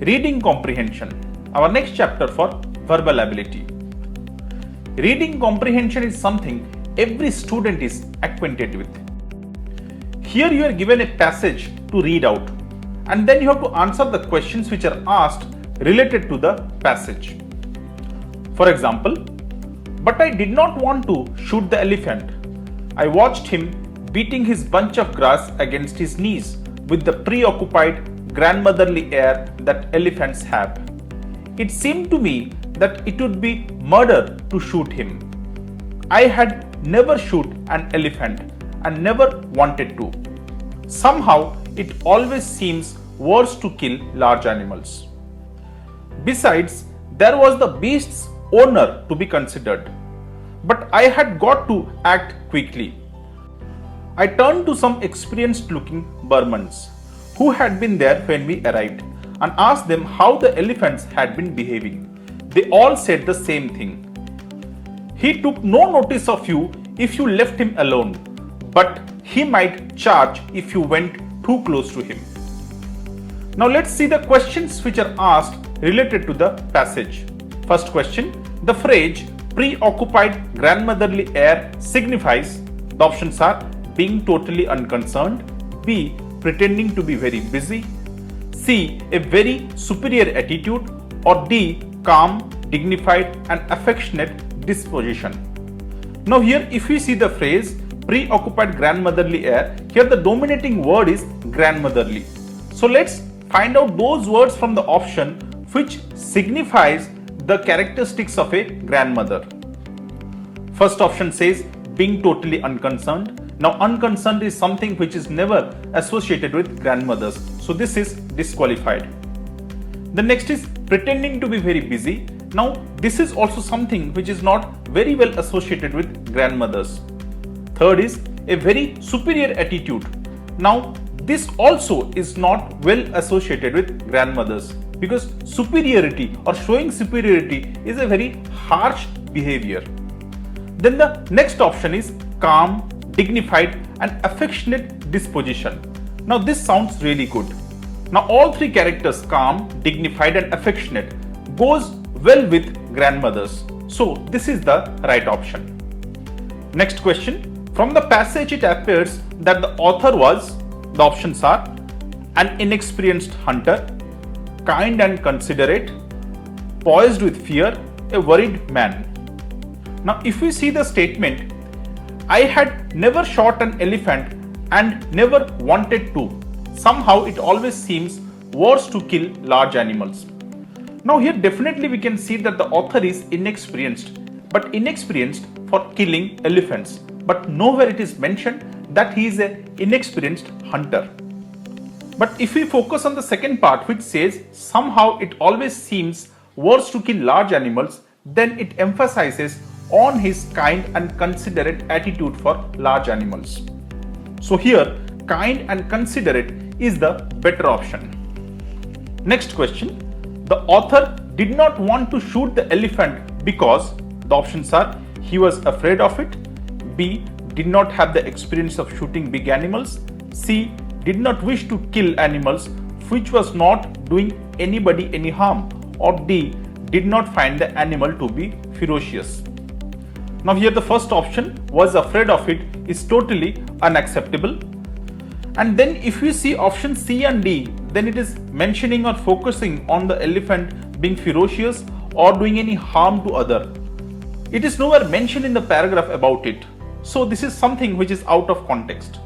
Reading comprehension, our next chapter for verbal ability. Reading comprehension is something every student is acquainted with. Here you are given a passage to read out, and then you have to answer the questions which are asked related to the passage. For example, but I did not want to shoot the elephant. I watched him beating his bunch of grass against his knees with the preoccupied, grandmotherly air that elephants have. It seemed to me that it would be murder to shoot him. I had never shoot an elephant and never wanted to. Somehow, it always seems worse to kill large animals. Besides, there was the beast's owner to be considered. But I had got to act quickly. I turned to some experienced looking Burmans who had been there when we arrived and asked them how the elephants had been behaving. They all said the same thing. He took no notice of you if you left him alone, but he might charge if you went too close to him. Now let's see the questions which are asked related to the passage. First question, the phrase preoccupied grandmotherly air signifies, the options are being totally unconcerned, B, pretending to be very busy, C, a very superior attitude, or D, calm, dignified and affectionate disposition. Now here if we see the phrase preoccupied grandmotherly air, here the dominating word is grandmotherly. So let's find out those words from the option which signifies the characteristics of a grandmother. First option says being totally unconcerned. Now unconcerned is something which is never associated with grandmothers. So this is disqualified. The next is pretending to be very busy. Now this is also something which is not very well associated with grandmothers. Third is a very superior attitude. Now this also is not well associated with grandmothers because superiority or showing superiority is a very harsh behavior. Then the next option is calm, dignified and affectionate disposition. Now this sounds really good. Now all three characters calm, dignified and affectionate goes well with grandmothers. So this is the right option. Next question. From the passage it appears that the author was, the options are an inexperienced hunter, kind and considerate, poised with fear, a worried man. Now if we see the statement, I had never shot an elephant and never wanted to. Somehow it always seems worse to kill large animals. Now here definitely we can see that the author is inexperienced, but inexperienced for killing elephants. But nowhere it is mentioned that he is an inexperienced hunter. But if we focus on the second part which says somehow it always seems worse to kill large animals, then it emphasizes on his kind and considerate attitude for large animals. So here kind and considerate is the better option. Next question. The author did not want to shoot the elephant because, the options are he was afraid of it, B, did not have the experience of shooting big animals, C, did not wish to kill animals which was not doing anybody any harm, or D, did not find the animal to be ferocious. Now here the first option, was afraid of it, is totally unacceptable. And then if we see option C and D, then it is mentioning or focusing on the elephant being ferocious or doing any harm to other. It is nowhere mentioned in the paragraph about it. So this is something which is out of context.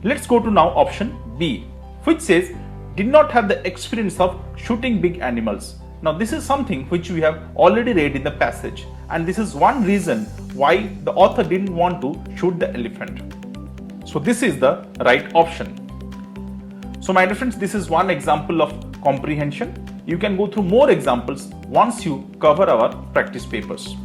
Let's go to now option B, which says did not have the experience of shooting big animals. Now this is something which we have already read in the passage, and this is one reason why the author didn't want to shoot the elephant. So this is the right option. So my dear friends, this is one example of comprehension. You can go through more examples once you cover our practice papers.